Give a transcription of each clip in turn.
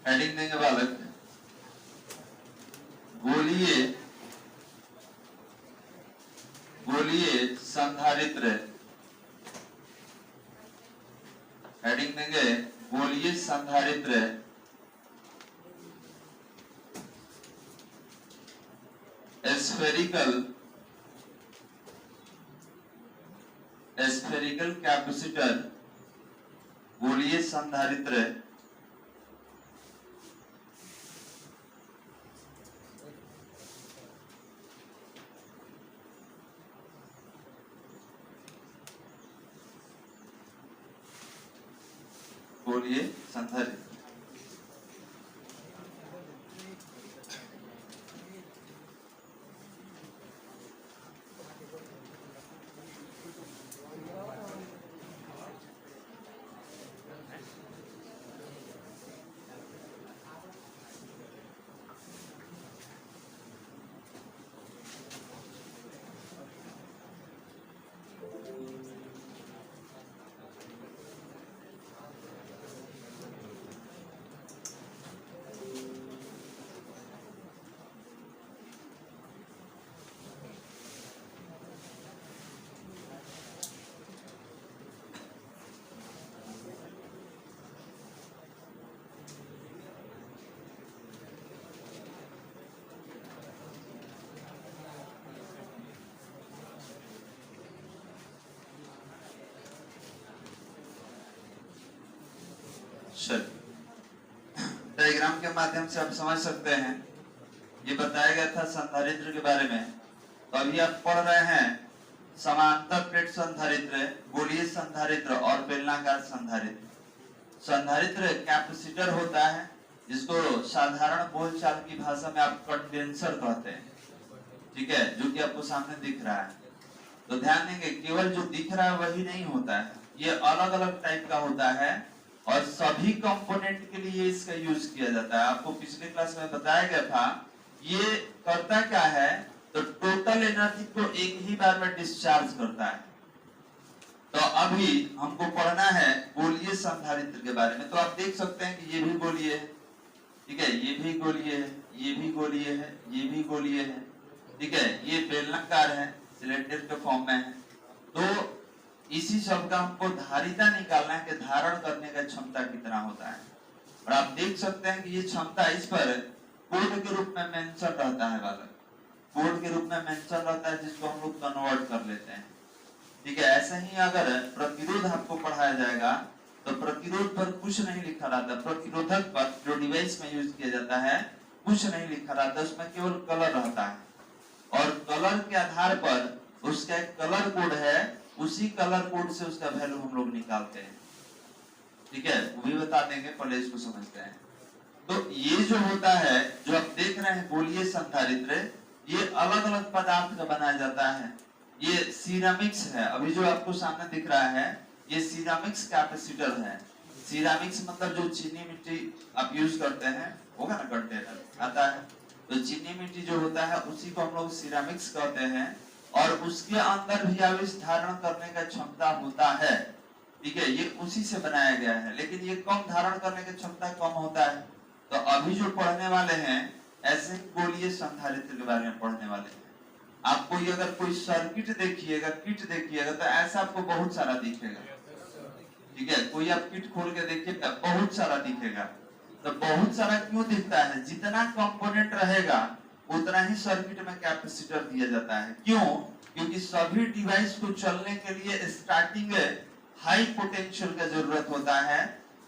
Heading देंगे बालक, गोलीय संधारित्र। हेडिंग देंगे गोलीय संधारित्र स्फेरिकल कैपेसिटर, गोलीय संधारित्र गोलीय संधारित्र। डायग्राम के माध्यम से आप समझ सकते हैं, ये बताया गया था संधारित्र के बारे में। तो अभी आप पढ़ रहे हैं समांतर प्लेट संधारित्र, गोलीय संधारित्र और बेलनाकार संधारित्र। संधारित्र कैपेसिटर होता है जिसको साधारण बोलचाल की भाषा में आप कंडेंसर कहते हैं, ठीक है, जो कि आपको सामने दिख रहा है। तो ध्यान देंगे केवल जो दिख रहा है वही नहीं होता है, ये अलग अलग टाइप का होता है और सभी कंपोनेंट के लिए इसका यूज किया जाता है। आपको पिछले क्लास में बताया गया था, ये करता क्या है, तो टोटल एनर्जी को एक ही बार में डिस्चार्ज करता है। तो अभी हमको पढ़ना है गोलीय संधारित्र के बारे में। तो आप देख सकते हैं कि ये भी गोलीय है, ठीक है, ये भी गोलीय है, ये भी गोलीय है, ये भी गोलीय है, ठीक है, ये बेलनाकार है, सिलेंडर के फॉर्म में है। तो इसी सब का हमको धारिता निकालना है कि धारण करने का क्षमता कितना होता है। और आप देख सकते हैं कि ये क्षमता इस पर कोड के रूप में मेंशन रहता है बालक, कोड के रूप में मेंशन रहता है जिसको हम लोग कन्वर्ट कर लेते हैं, ठीक है। ऐसे ही अगर प्रतिरोध आपको पढ़ाया जाएगा तो प्रतिरोध पर कुछ नहीं लिखा रहता, प्रतिरोधक पर जो डिवाइस में यूज किया जाता है कुछ नहीं लिखा रहता, उसमें केवल कलर रहता है और कलर के आधार पर उसका एक कलर कोड है, उसी कलर कोड से उसका वैल्यू हम लोग निकालते हैं, ठीक है, वो भी बता देंगे, पहले इसको समझते हैं। तो ये जो होता है, जो आप देख रहे हैं गोलीय संधारित्र, ये अलग अलग पदार्थ का बनाया जाता है। ये सिरामिक्स है, अभी जो आपको सामने दिख रहा है ये सिरामिक्स कैपेसिटर है। सिरामिक्स मतलब जो चीनी मिट्टी आप यूज करते हैं, होगा ना, कंटेनर आता है, तो चीनी मिट्टी जो होता है उसी को हम लोग सिरामिक्स कहते हैं और उसके अंदर भी आवेश धारण करने का क्षमता होता है, ठीक है, ये उसी से बनाया गया है, लेकिन ये कम धारण करने की क्षमता कम होता है। तो अभी जो पढ़ने वाले हैं ऐसे गोलीय संधारित्र के बारे में पढ़ने वाले हैं। आपको ये अगर कोई सर्किट देखिएगा, किट देखिएगा, तो ऐसा आपको बहुत सारा दिखेगा, ठीक है, कोई आप किट खोल के देखिए बहुत सारा दिखेगा। तो बहुत सारा क्यों दिखता है, जितना कंपोनेंट रहेगा उतना ही सर्किट में कैपेसिटर दिया जाता है। क्यों? क्योंकि सभी डिवाइस को चलने के लिए स्टार्टिंग हाई पोटेंशियल का जरूरत होता है,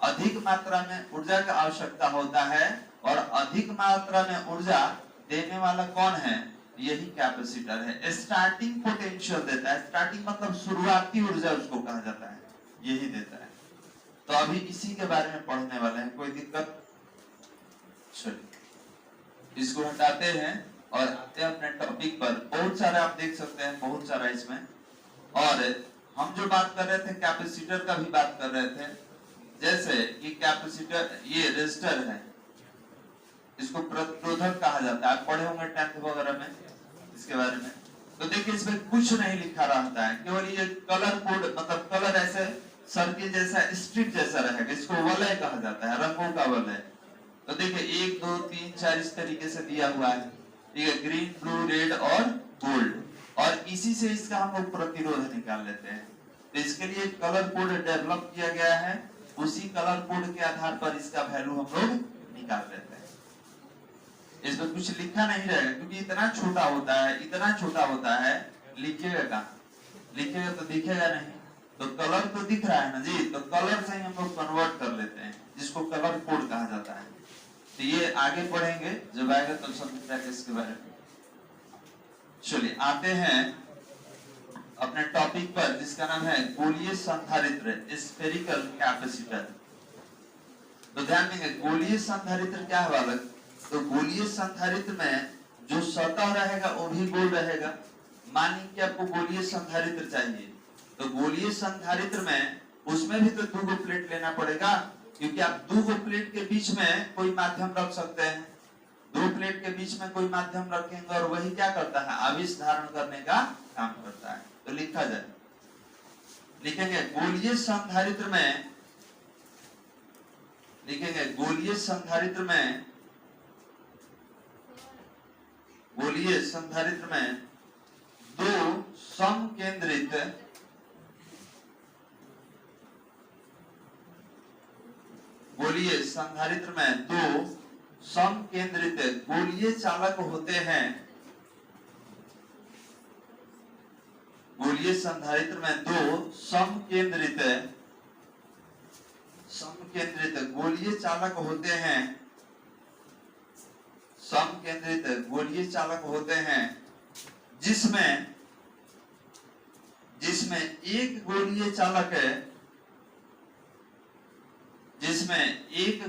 अधिक मात्रा में ऊर्जा का आवश्यकता होता है और अधिक मात्रा में ऊर्जा देने वाला कौन है, यही कैपेसिटर है। स्टार्टिंग पोटेंशियल देता है, स्टार्टिंग मतलब शुरुआती ऊर्जा उसको कहा जाता है, यही देता है। तो अभी इसी के बारे में पढ़ने वाले हैं, कोई दिक्कत? चलिए इसको हटाते हैं और आते हैं अपने टॉपिक पर। बहुत सारे आप देख सकते हैं, बहुत सारा इसमें। और हम जो बात कर रहे थे कैपेसिटर का भी बात कर रहे थे, जैसे कि कैपेसिटर ये रेजिस्टर है, इसको प्रतिरोधक कहा जाता है, आप पढ़े होंगे 10th वगैरह में इसके बारे में। तो देखिए इसमें कुछ नहीं लिखा रहता है, केवल ये कलर कोड, मतलब कलर ऐसे सर्किल जैसा स्ट्रिप जैसा रहेगा, इसको वलय कहा जाता है, रंगों का वलय, तो देखिए 1 2 3 4 इस तरीके से दिया हुआ है, ठीक है, ग्रीन ब्लू रेड और गोल्ड, और इसी से इसका हम लोग प्रतिरोध निकाल लेते हैं। तो इसके लिए कलर कोड डेवलप किया गया है, उसी कलर कोड के आधार पर इसका वैल्यू हम लोग निकाल लेते हैं। इसमें कुछ लिखा नहीं रहेगा क्योंकि इतना छोटा होता है, इतना छोटा होता है, लिखिएगा कहाँ, लिखिएगा तो दिखेगा नहीं। तो कलर तो दिख रहा है ना जी, तो कलर से ही हम लोग कन्वर्ट कर लेते हैं, जिसको कलर कोड कहा जाता है। तो ये आगे पढ़ेंगे, जब आएगा तब समझेंगे इसके बारे में। चलिए आते हैं अपने टॉपिक पर, जिसका नाम है गोलीय संधारित्र, स्फेरिकल कैपेसिटर। तो ध्यान देंगे गोलीय संधारित्र क्या है बालक, तो गोलीय संधारित्र में जो सतह रहेगा वो भी गोल रहेगा। मानिए कि आपको गोलीय संधारित्र चाहिए, तो गोलीय संधारित्र में उसमें भी तो 2 प्लेट लेना पड़ेगा, क्योंकि आप 2 प्लेट के बीच में कोई माध्यम रख सकते हैं। 2 प्लेट के बीच में कोई माध्यम रखेंगे और वही क्या करता है, आवेश धारण करने का काम करता है। तो लिखा जाए, लिखेंगे गोलीय संधारित्र में, लिखेंगे गोलीय संधारित्र में, गोलीय संधारित्र में 2 समकेंद्रित गोलीय संधारित्र में 2 समकेंद्रित गोलीय चालक होते हैं। गोलीय संधारित्र में 2 समकेंद्रित गोलीय चालक होते हैं, समकेंद्रित गोलीय चालक होते हैं, जिसमें एक गोलीय चालक है, जिसमें एक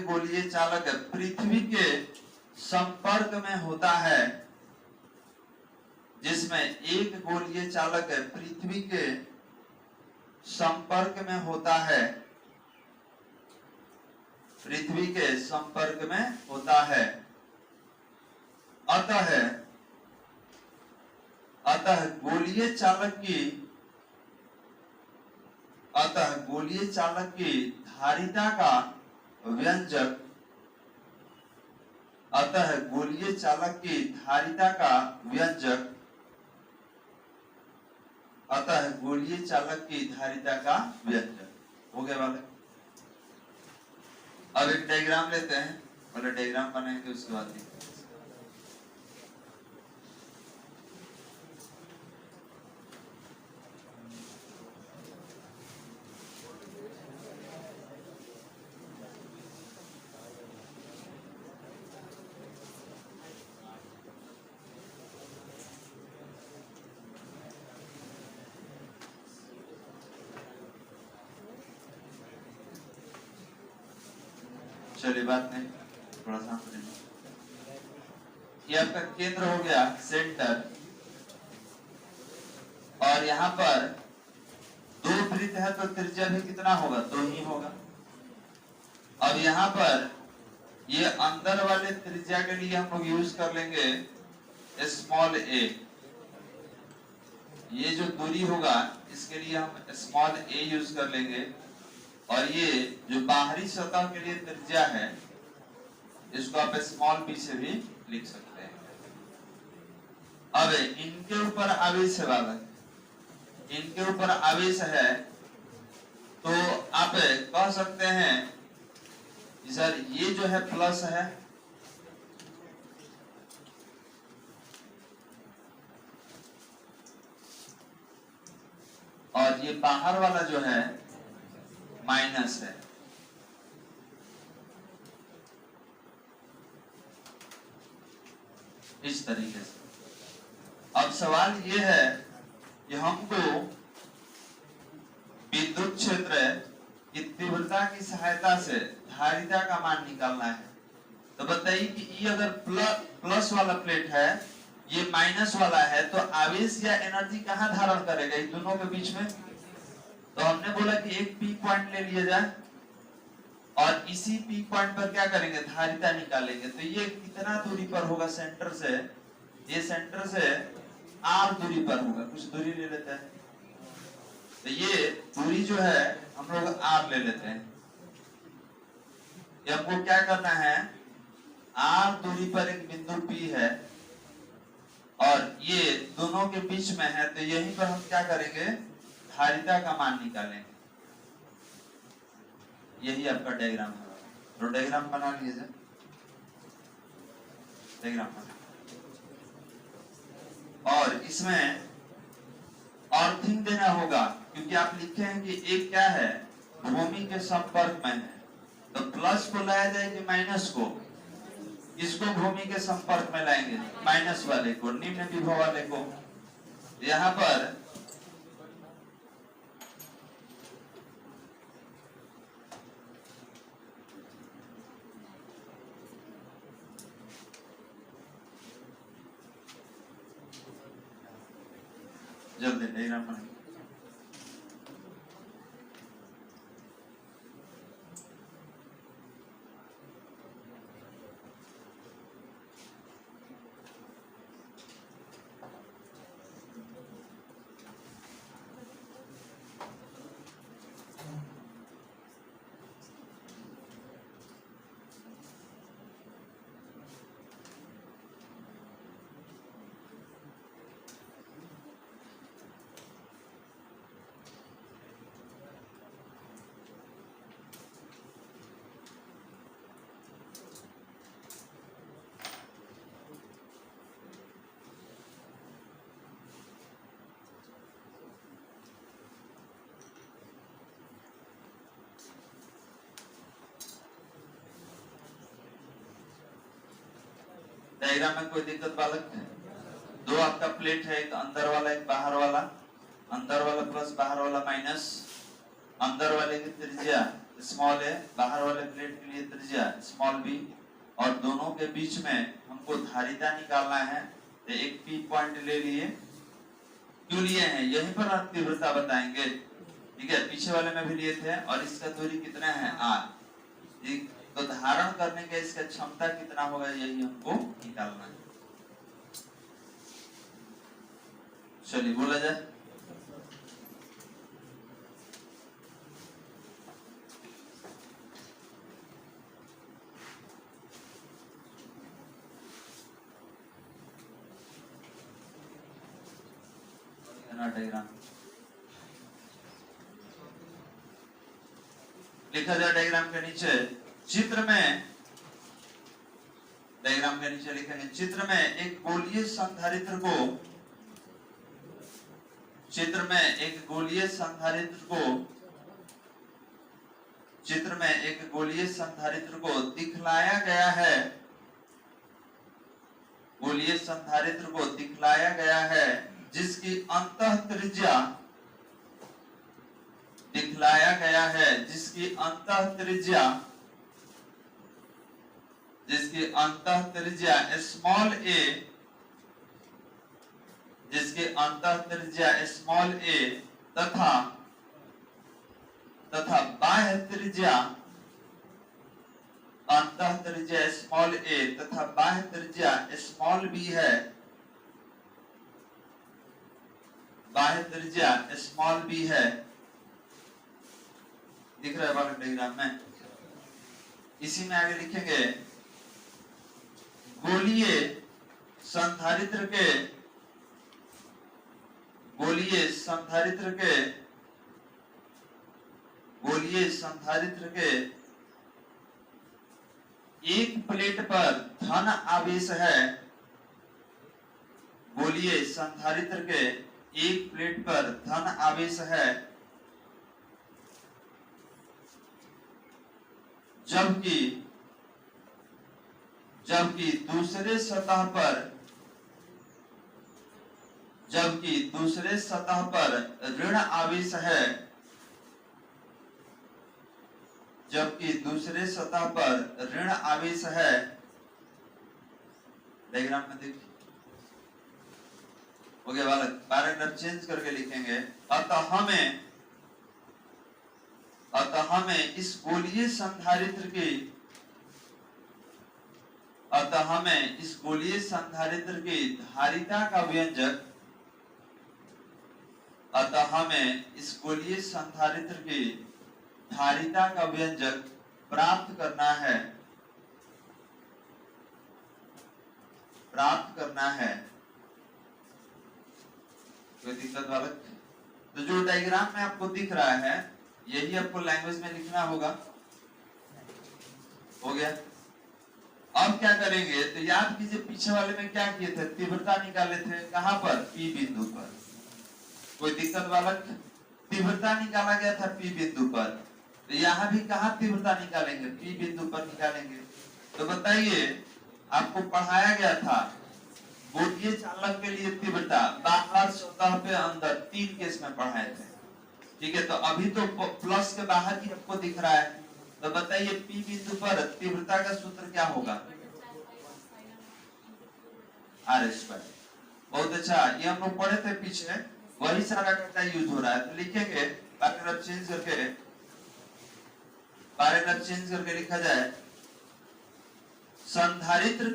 गोलीय चालक पृथ्वी के संपर्क में होता है, जिसमें एक गोलीय चालक पृथ्वी के संपर्क में होता है, पृथ्वी के संपर्क में होता है। अतः गोलीय चालक की धारिता का व्यंजक, अतः गोलीय चालक की धारिता का व्यंजक, अतः गोलीय चालक की धारिता का व्यंजक। हो गया वाले। अब एक डायग्राम लेते हैं, पहले डायग्राम बनाएंगे उसके बाद चलिए बात नहीं, थोड़ा सा ये आपका केंद्र हो गया, सेंटर, और यहाँ पर 2 वृत्त है तो त्रिज्या भी कितना होगा, 2 ही होगा। अब यहाँ पर ये अंदर वाले त्रिज्या के लिए हम लोग यूज कर लेंगे स्मॉल a, ये जो दूरी होगा इसके लिए हम स्मॉल a यूज कर लेंगे, और ये जो बाहरी सतह के लिए त्रिज्या है इसको आप स्मॉल b से भी लिख सकते हैं। अब इनके ऊपर आवेश है वाला, इनके ऊपर आवेश है, तो आप कह सकते हैं सर ये जो है प्लस है, और ये बाहर वाला जो है माइनस है। इस तरीके से अब सवाल ये है कि हमको विद्युत क्षेत्र की तीव्रता की सहायता से धारिता का मान निकालना है। तो बताइए कि ये अगर प्लस वाला प्लेट है, ये माइनस वाला है, तो आवेश या एनर्जी कहाँ धारण करेगा, इन दोनों के बीच में। तो हमने बोला कि एक पी पॉइंट ले लिया जाए और इसी पी पॉइंट पर क्या करेंगे, धारिता निकालेंगे। तो ये कितना दूरी पर होगा सेंटर से, ये सेंटर से r दूरी पर होगा, कुछ दूरी ले लेते हैं, तो ये दूरी जो है हम लोग r ले लेते हैं। ये हमको क्या करना है, r दूरी पर एक बिंदु P है और ये दोनों के बीच में है, तो यहीं पर हम क्या करेंगे, धारिता का मान निकालेंगे। यही आपका डायग्राम है। तो डायग्राम बना लीजिए, डायग्राम बना। और इसमें अर्थिंग देना होगा, क्योंकि आप लिखे हैं कि एक क्या है, भूमि के संपर्क में है, तो प्लस को लाया जाएगी माइनस को, इसको भूमि के संपर्क में लाएंगे, माइनस वाले को, निम्न विभव वाले को। यहाँ पर जल्दी डायग्राम बनाइए। डायग्राम में कोई दिक्कत बालक है? दो आपका प्लेट है, एक अंदर वाला एक बाहर वाला, अंदर वाला प्लस बाहर वाला माइनस, अंदर वाले की त्रिज्या स्मॉल है, बाहर वाले प्लेट के लिए त्रिज्या स्मॉल बी, और दोनों के बीच में हमको धारिता निकालना है। तो एक पी पॉइंट ले लिए, क्यों लिए हैं, यहीं पर आप तीव्रता बताएंगे, ठीक है, पीछे वाले में भी लिए थे, और इसका दूरी कितना है r, तो धारण करने का इसका क्षमता कितना होगा, यही हमको निकालना है। चलिए बोला जाए। डायग्राम लिखा जाए, डायग्राम के नीचे चित्र में, डायग्राम के नीचे लिखेंगे, चित्र में एक गोलीय संधारित्र को, चित्र में एक गोलीय संधारित्र को, चित्र में एक गोलीय संधारित्र को दिखलाया गया है, गोलीय संधारित्र को दिखलाया गया है, जिसकी अंतः त्रिज्या, दिखलाया गया है जिसकी अंतः त्रिज्या, जिसकी अंतः त्रिज्या स्मॉल ए, जिसकी अंतः त्रिज्या स्मॉल ए तथा बाह्य त्रिज्या, अंतः त्रिज्या स्मॉल ए तथा बाह्य त्रिज्या स्मॉल बी है, बाह्य त्रिज्या स्मॉल बी है। दिख रहा है बालक डायग्राम में? इसी में आगे लिखेंगे, गोलीय संधारित्र के, गोलीय संधारित्र के, गोलीय संधारित्र के एक प्लेट पर धन आवेश है, गोलीय संधारित्र के एक प्लेट पर धन आवेश है, जबकि दूसरे सतह पर, जबकि दूसरे सतह पर ऋण आवेश है, जबकि दूसरे सतह पर ऋण आवेश है। डायग्राम में देखिए, हो गया बालक, पैराग्राफ चेंज करके लिखेंगे, अतः हमें इस गोलीय संधारित्र की, अतः हमें इस गोलीय संधारित्र की धारिता का व्यंजक, अतः हमें इस गोलीय संधारित्र की धारिता का व्यंजक प्राप्त करना है, कोई दिक्कत बालक? तो जो डायग्राम में आपको दिख रहा है यही आपको लैंग्वेज में लिखना होगा। हो गया? अब क्या करेंगे तो याद कीजिए पीछे वाले में क्या किए थे, तीव्रता निकाले थे कहां पर, पी बिंदु पर। कोई दिक्कत बालक? तीव्रता निकाला गया था पी बिंदु पर, तो यहाँ भी कहां तीव्रता निकालेंगे, पी बिंदु पर निकालेंगे। तो बताइए आपको पढ़ाया गया था गोलीय चालक के लिए तीव्रता बाहर, सतह पे, अंदर, 3 केस में पढ़ाए थे। ठीक है, तो अभी तो प्लस के बाहर ही आपको दिख रहा है। तो बताइए पी बिंदु पर तीव्रता का सूत्र क्या होगा, आर स्क्वायर। बहुत अच्छा, ये हम लोग पढ़े थे पीछे, वही सारा डाटा यूज हो रहा है। तो लिखेंगे पैराग्राफ चेंज करके लिखा जाए संधारित्र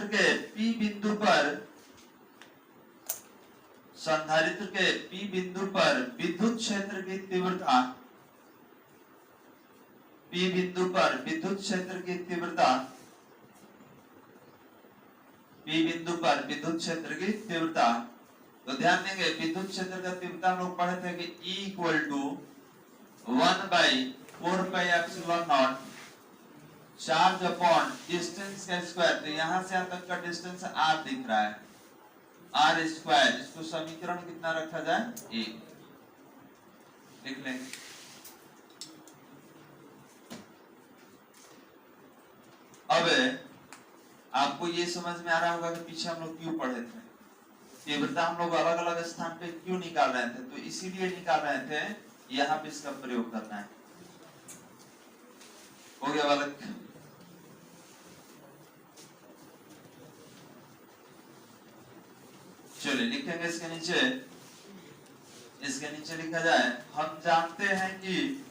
के पी बिंदु पर विद्युत क्षेत्र की तीव्रता, पी बिंदु पर विद्युत क्षेत्र की तीव्रता, पी बिंदु पर विद्युत क्षेत्र की तीव्रता। तो ध्यान देंगे विद्युत क्षेत्र का तीव्रता हम लोग पढ़े थे कि E equal to 1/4 pi epsilon not charge upon distance का स्क्वायर। तो यहां से यहां तक का डिस्टेंस r दिख रहा है, r स्क्वायर। इसको समीकरण कितना रखा जाए, 1 लिख लेंगे। अब आपको ये समझ में आ रहा होगा कि पीछे हम लोग क्यों पढ़े थे, तीव्रता हम लोग अलग अलग स्थान पे क्यों निकाल रहे थे। तो इसीलिए निकाल रहे थे, यहाँ पे इसका प्रयोग करना है। हो गया बालक? चलिए लिखेंगे इसके नीचे लिखा जाए हम जानते हैं कि,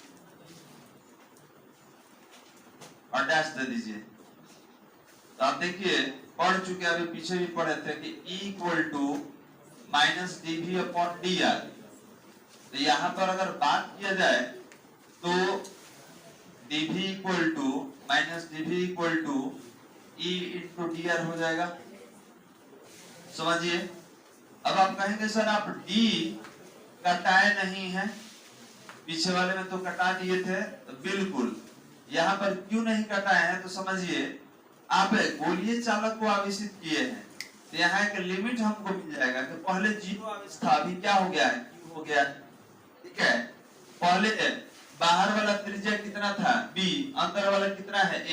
और डैश दे दीजिए। तो आप देखिए पढ़ चुके, अभी पीछे भी पढ़े थे कि E equal to minus dv upon dr। तो यहाँ पर अगर बात किया जाए तो dv equal to minus dv equal to E into dr हो जाएगा। समझिए। अब आप कहेंगे सर आप d कटाए नहीं है, पीछे वाले में तो कटा दिए थे। तो बिल्कुल, यहाँ पर क्यों नहीं कटाए हैं तो समझिए, आप गोलीय चालक को आवेशित किए हैं तो यहाँ एक लिमिट हमको मिल जाएगा कि पहले 0 आवेश था, अभी क्या हो गया है, Q हो गया। ठीक है, पहले बाहर वाला त्रिज्या कितना था, B, अंदर वाला कितना है, A।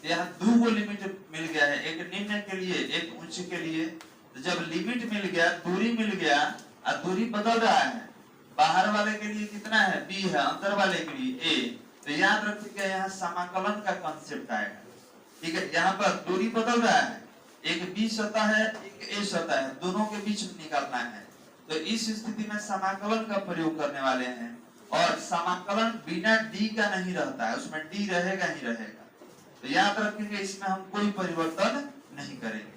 तो यहाँ 2 लिमिट मिल गया है, एक निम्न के लिए एक उच्च के लिए। तो जब लिमिट मिल गया, दूरी मिल गया और दूरी बदल रहा है, बाहर वाले के लिए कितना है, B है, अंदर वाले के लिए A। तो याद रखिएगा यहाँ समाकलन का कॉन्सेप्ट आएगा। ठीक है, यहाँ पर दूरी बदल रहा है, एक B सतह है एक A सतह है, दोनों के बीच में निकालना है। तो इस स्थिति में समाकलन का प्रयोग करने वाले हैं, और समाकलन बिना D का नहीं रहता है, उसमें D रहेगा ही रहेगा। तो याद रखेंगे इसमें हम कोई परिवर्तन नहीं करेंगे।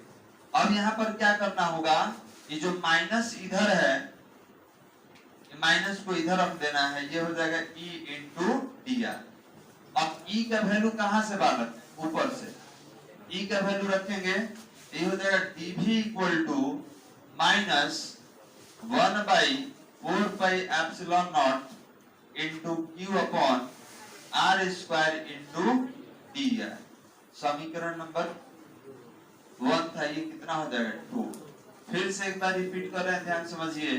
अब यहाँ पर क्या करना होगा, ये जो माइनस इधर है, माइनस को इधर रख देना है, ये हो जाएगा E इंटू dr। अब E का वैल्यू कहां से बालक, ऊपर से E का वैल्यू रखेंगे, ये हो जाएगा dv equal to minus 1/4 pi epsilon not into Q upon r square into dr। समीकरण नंबर 1 था, ये कितना हो जाएगा, 2। फिर से एक बार रिपीट कर रहे हैं, ध्यान समझिए।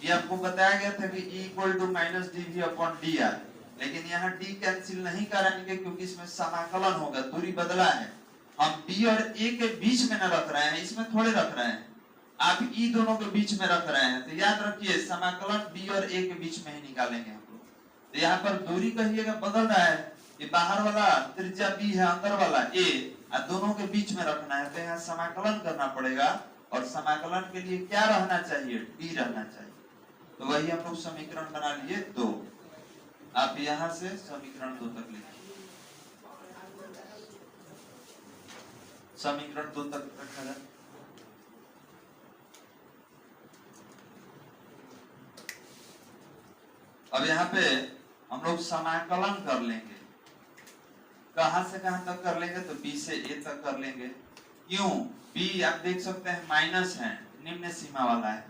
ये आपको बताया गया था कि E equal to minus dv upon dr, लेकिन यहाँ D कैंसिल नहीं करेंगे क्योंकि इसमें समाकलन होगा, दूरी बदला है। हम B और A के बीच में न रख रहे हैं, इसमें थोड़े रख रहे हैं, आप E दोनों के बीच में रख रहे हैं। तो याद रखिए समाकलन B और A के बीच में ही निकालेंगे हम लोग। तो यहाँ पर दूरी कहिएगा बदल रहा है, ये बाहर वाला त्रिज्या B है, अंदर वाला A, और दोनों के बीच में रखना है। तो यहाँ समाकलन करना पड़ेगा, और समाकलन के लिए क्या रहना चाहिए, D रहना चाहिए। तो वही हम लोग समीकरण बना लिए 2। आप यहां से समीकरण 2 तक लिखिए, समीकरण 2 तक रखा जाए। अब यहाँ पे हम लोग समाकलन कर लेंगे। कहां से कहां तक कर लेंगे? तो बी से ए तक कर लेंगे। क्यों? बी आप देख सकते हैं माइनस है, निम्न सीमा वाला है,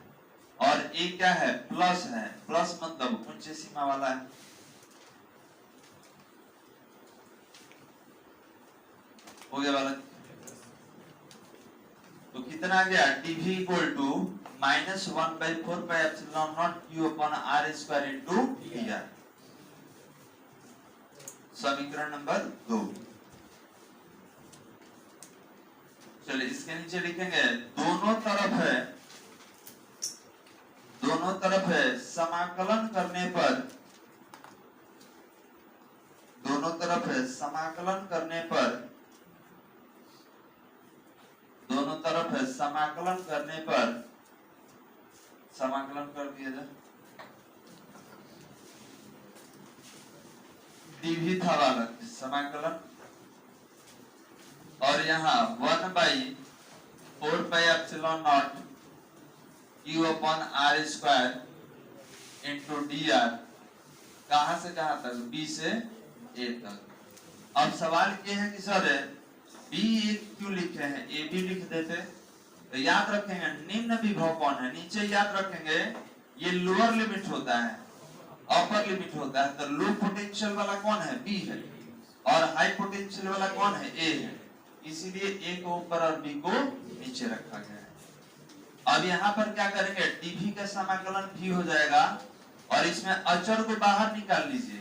और ए क्या है? प्लस है। प्लस मतलब उच्च सीमा वाला है। हो गया वाला। तो कितना आ गया? dv equal to -1/4πε0 q upon r square into dr। समीकरण नंबर 2। चलिए इसके नीचे लिखेंगे दोनों तरफ है समाकलन करने पर, दोनों तरफ है समाकलन करने पर, दोनों तरफ है समाकलन करने पर, समाकलन कर दिया जाए। dv था वाला समाकलन, और यहाँ 1/4πε0 q upon r square into dr। कहां से कहां तक? b से a तक। अब सवाल ये है कि सर b क्यों लिखे हैं, a भी लिख देते। तो याद रखेंगे निम्न विभव कौन है? नीचे याद रखेंगे ये लोअर लिमिट होता है, अपर लिमिट होता है। तो लो पोटेंशियल वाला कौन है? b है, और हाई पोटेंशियल वाला कौन है? a है। इसीलिए a को ऊपर और b को नीचे रखा गया है। अब यहाँ पर क्या करेंगे? dv का समाकलन v हो जाएगा, और इसमें अचर को बाहर निकाल लीजिए।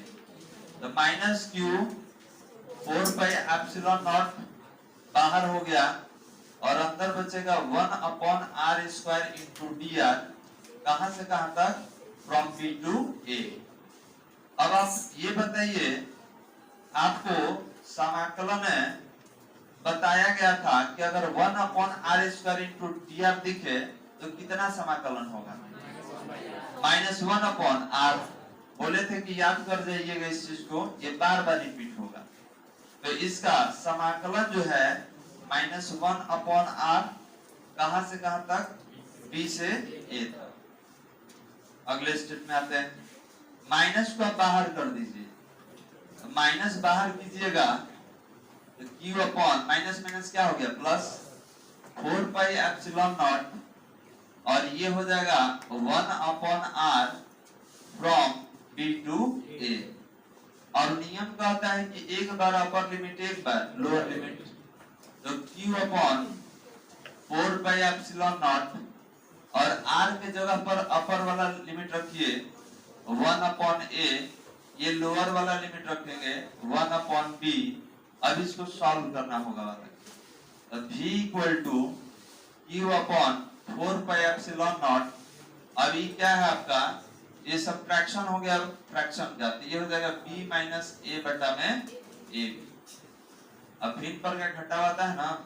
तो -q 4πε0 बाहर हो गया, और अंदर बचेगा 1/r² इंटू dr। कहां से कहां तक? From b to a। अब आप ये बताइए, आपको समाकलन बताया गया था कि अगर 1/r² इंटू dr दिखे तो कितना समाकलन होगा? -1/r। बोले थे कि याद कर जाइएगा इस चीज को, ये बार बार रिपीट होगा। तो इसका समाकलन जो है -1/r, कहां से कहां तक? b से a तक। अगले स्टेप में आते हैं। माइनस को आप बाहर कर दीजिए, माइनस बाहर कीजिएगा तो q अपॉन माइनस माइनस क्या हो गया? प्लस 4πε0, और ये हो जाएगा 1/r from b to a। और नियम कहता है कि एक बार अपर लिमिट, एक बार लोअर लिमिट। तो q अपॉन 4πε0, और r के जगह पर अपर वाला लिमिट रखिए 1/a, ये लोअर वाला लिमिट रखेंगे 1/b। अब इसको सॉल्व करना होगा। तो v equal to q upon 4πε0। अभी क्या है आपका? ये सब्ट्रैक्शन हो गया, फ्रैक्शन जाते, ये हो जाएगा b माइनस a बटा में a। अब भिन्न पर क्या घटा आता है ना,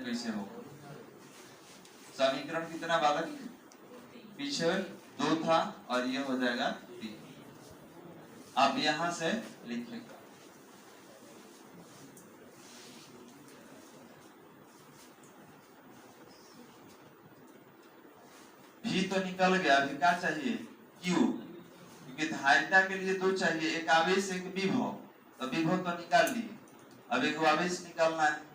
कैसे होगा? समीकरण कितना बालक? पीछे 2 था, और ये हो जाएगा 3। आप यहां से लिखेगा। भी तो निकल गया, अभी क्या चाहिए? Q, क्योंकि धारिता के लिए 2 चाहिए, एक आवेश एक विभव। तो विभव तो निकाल लिए, अब एक आवेश निकालना है।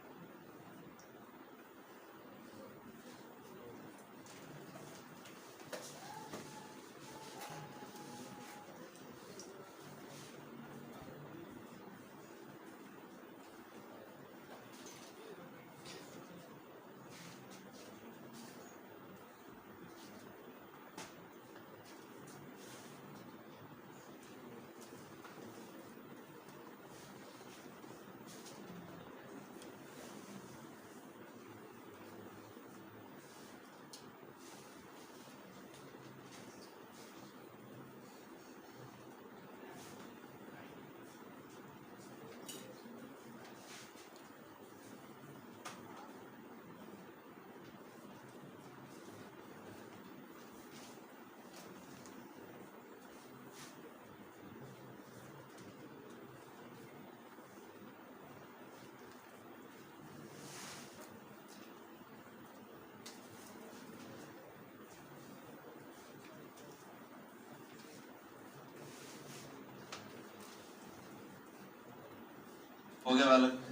गया बालक?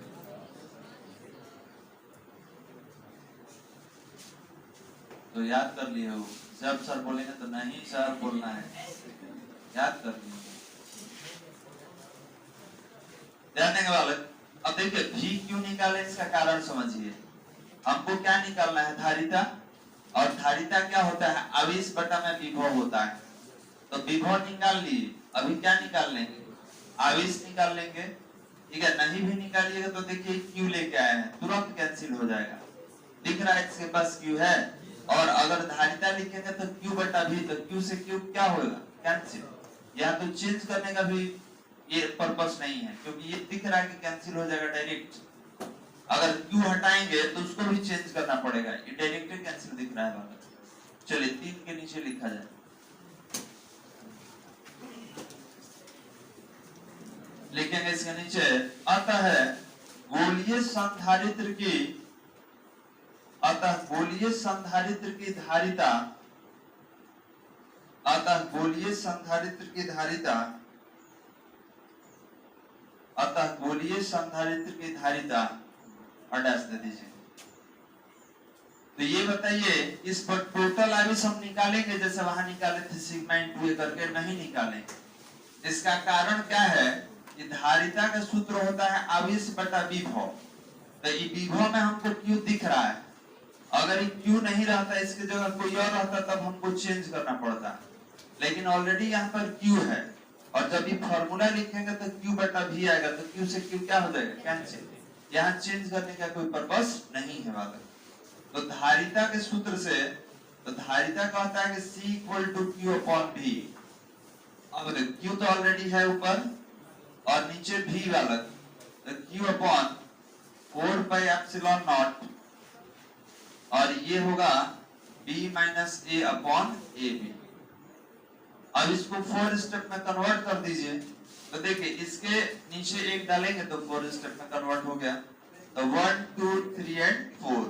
तो याद कर लिए हो, जब सर बोलेंगे तो नहीं सर बोलना है, याद कर लिए। ध्यान देंगे बालक। अब देखिए भी क्यों निकाले, इसका कारण समझिए। हमको क्या निकालना है? धारिता। और धारिता क्या होता है? आवेश बटा में विभव होता है। तो विभव निकाल लिए, अभी क्या निकाल लेंगे? आवेश निकाल लेंगे। ठीक है, नहीं भी निकालिएगा तो देखिए क्यू लेके आए हैं, तुरंत कैंसिल हो जाएगा। दिख रहा है इसके पास क्यू है, और अगर धारिता लिखेंगे तो क्यू बटा भी, तो क्यू से क्यू क्या होगा? कैंसिल। यहाँ तो चेंज करने का भी ये पर्पस नहीं है, क्योंकि ये दिख रहा है कि कैंसिल हो जाएगा डायरेक्ट। अगर क्यू हटाएंगे तो उसको भी चेंज करना पड़ेगा, ये डायरेक्ट कैंसिल दिख रहा है। चलिए 3 के नीचे लिखा जाए। लिखेंगे इसके नीचे, अतः गोलीय संधारित्र की, अतः गोलीय संधारित्र की धारिता, अतः गोलीय संधारित्र की धारिता, अतः गोलीय संधारित्र की धारिता, और डैश दे दीजिए। तो ये बताइए, इस पर टोटल आवेश हम निकालेंगे जैसे वहां निकाले थे सिग्मा इनटू ए करके? नहीं निकालेंगे। इसका कारण क्या है? ये धारिता का सूत्र होता है आवेश बटा विभव। तो ये विभव में हमको क्यू दिख रहा है, अगर ये क्यू नहीं रहता, इसकी जगह कोई और रहता, तब हमको चेंज करना पड़ता। लेकिन ऑलरेडी यहाँ पर क्यू है, और जब ये फॉर्मूला लिखेंगे तो क्यू बटा भी आएगा, तो क्यू से क्यू क्या हो जाएगा? कैंसिल। यहाँ चेंज करने का कोई पर्पस नहीं है बालक। तो धारिता के सूत्र से, तो धारिता कहता है कि C equal to Q upon भी। अब क्यू तो ऑलरेडी है ऊपर, और नीचे भी बालक, तो Q upon 4 pi epsilon not, और ये होगा B minus A upon A B. अब इसको 4 स्टेप में कन्वर्ट कर दीजिए, तो देखिए इसके नीचे एक डालेंगे तो 4 स्टेप में कन्वर्ट हो गया। तो 1 2 3 एंड 4,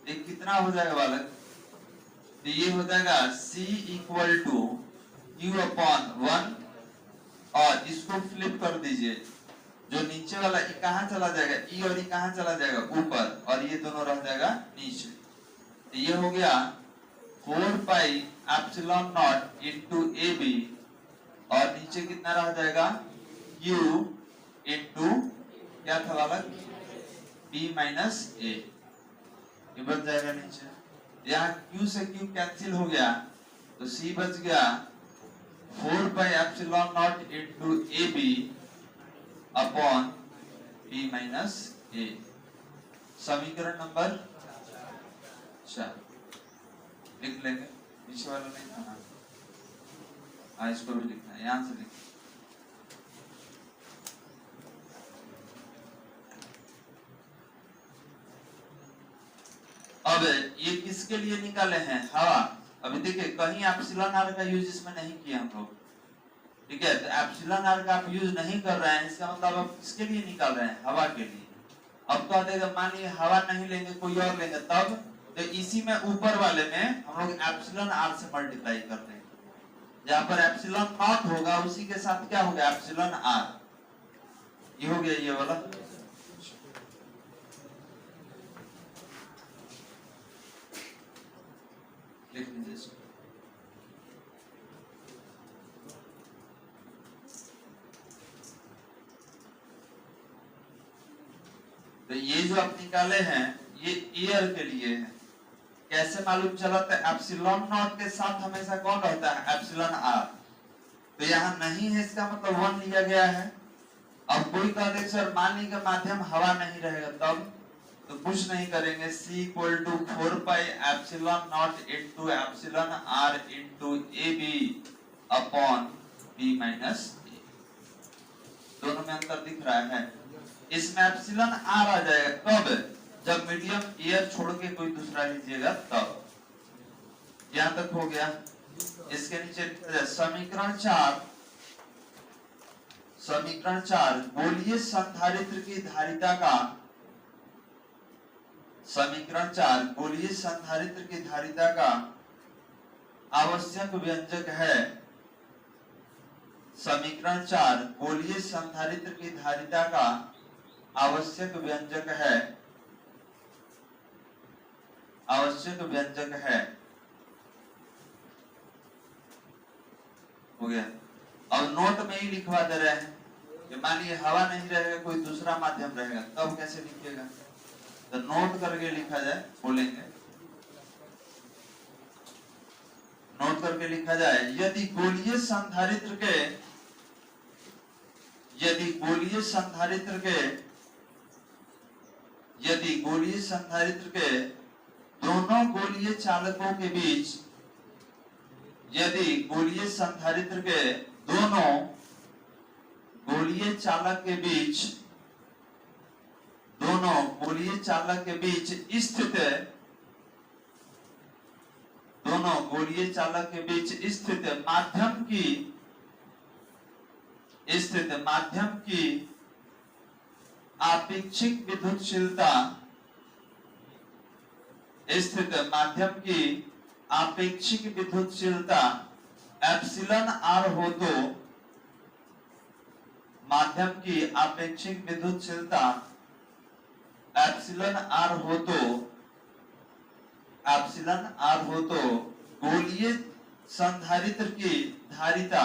ये कितना हो जाएगा बालक? तो ये हो जाएगा C equal to Q upon 1, और इसको फ्लिप कर दीजिए, जो नीचे वाला ये कहाँ चला जाएगा? E, और ये कहाँ चला जाएगा? ऊपर, और ये दोनों रह जाएगा नीचे। तो ये हो गया 4 pi epsilon not into A B, और नीचे कितना रह जाएगा? Q इंटू क्या था बालक? B माइनस ए, ये बच जाएगा नीचे। यहाँ Q से Q कैंसिल हो गया, तो C बच गया 4 pi epsilon not into A B upon B minus A. समीकरण नंबर 4 लिख लेंगे, पीछे वाला नहीं था। हाँ, इसको भी लिखना है, यहाँ से लिखना। अब ये किसके लिए निकाले हैं? हवा। अभी देखिए कहीं एप्सिलॉन आर का यूज इसमें नहीं किया हम लोग, ठीक है? तो एप्सिलॉन आर का आप यूज नहीं कर रहे हैं, इसका मतलब आप किसके लिए निकाल रहे हैं? हवा के लिए। अब कह देगा मान लीजिए हवा नहीं लेंगे, कोई और लेंगे, तब तो इसी में ऊपर वाले में हम लोग एप्सिलॉन आर से मल्टीप्लाई कर देंगे। जहां पर एप्सिलॉन नॉट होगा उसी के साथ क्या होगा? Epsilon R. ये हो गया ये वाला। लिख लीजिए इसको। तो ये जो आप निकाले हैं ये एयर के लिए है। कैसे मालूम चला? तो एप्सिलॉन नॉट के साथ हमेशा कौन रहता है? Epsilon R. तो यहाँ नहीं है, इसका मतलब 1 लिया गया है। अब कोई कह दे सर मान ली का माध्यम हवा नहीं रहेगा, तब तो कुछ नहीं करेंगे, C equal to 4 pi epsilon not into epsilon R into A B upon B minus A. दोनों में अंतर दिख रहा है। इसमें एप्सिलॉन आर आ जाएगा कब? जब मीडियम एयर छोड़ के कोई दूसरा लीजिएगा तब। यहां तक हो गया। इसके नीचे समीकरण 4, समीकरण 4 गोलीय संधारित्र की धारिता का, समीकरण 4 गोलीय संधारित्र की धारिता का आवश्यक व्यंजक है। समीकरण 4 गोलीय संधारित्र की धारिता का आवश्यक व्यंजक है, आवश्यक व्यंजक है। हो गया। अब नोट में ही लिखवा दे रहे हैं कि मानिए हवा नहीं रहेगा, कोई दूसरा माध्यम रहेगा, तब कैसे लिखिएगा? तो नोट करके लिखा जाए, बोलेंगे नोट करके लिखा जाए, यदि गोलीय संधारित्र के, यदि गोलीय संधारित्र के, यदि गोलीय संधारित्र के दोनों गोलीय चालकों के बीच, यदि गोलीय संधारित्र के दोनों गोलीय चालक के बीच, दोनों गोलीय चालक के बीच स्थित, दोनों गोलीय चालक के बीच स्थित माध्यम की, स्थित माध्यम की आपेक्षिक विद्युतशीलता, स्थित माध्यम की आपेक्षिक विद्युतशीलता एप्सिलॉन आर हो तो, माध्यम की आपेक्षिक विद्युतशीलता एप्सिलॉन आर हो तो, एप्सिलॉन आर हो तो गोलीय संधारित्र की धारिता,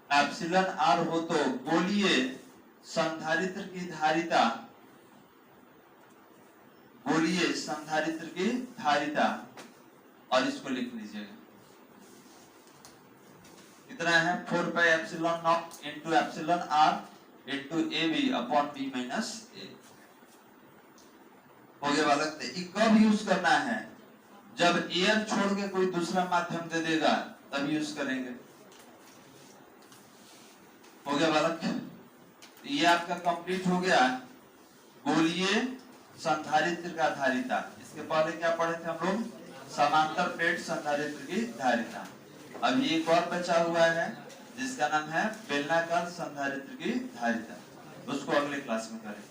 एप्सिलॉन आर हो तो गोलीय संधारित्र की धारिता, गोलीय संधारित्र की धारिता, और इसको लिख लीजिएगा, कितना है 4 pi epsilon naught into epsilon R into A B upon B minus A. हो गया बालक। ये कब यूज करना है? जब एयर छोड़ के कोई दूसरा माध्यम दे देगा तब यूज करेंगे। हो गया बालक। ये आपका कंप्लीट हो गया गोलीय संधारित्र का धारिता। इसके पहले क्या पढ़े थे हम लोग? समांतर प्लेट संधारित्र की धारिता। अभी एक और बचा हुआ है जिसका नाम है बेलनाकार संधारित्र की धारिता। उसको अगले क्लास में करेंगे।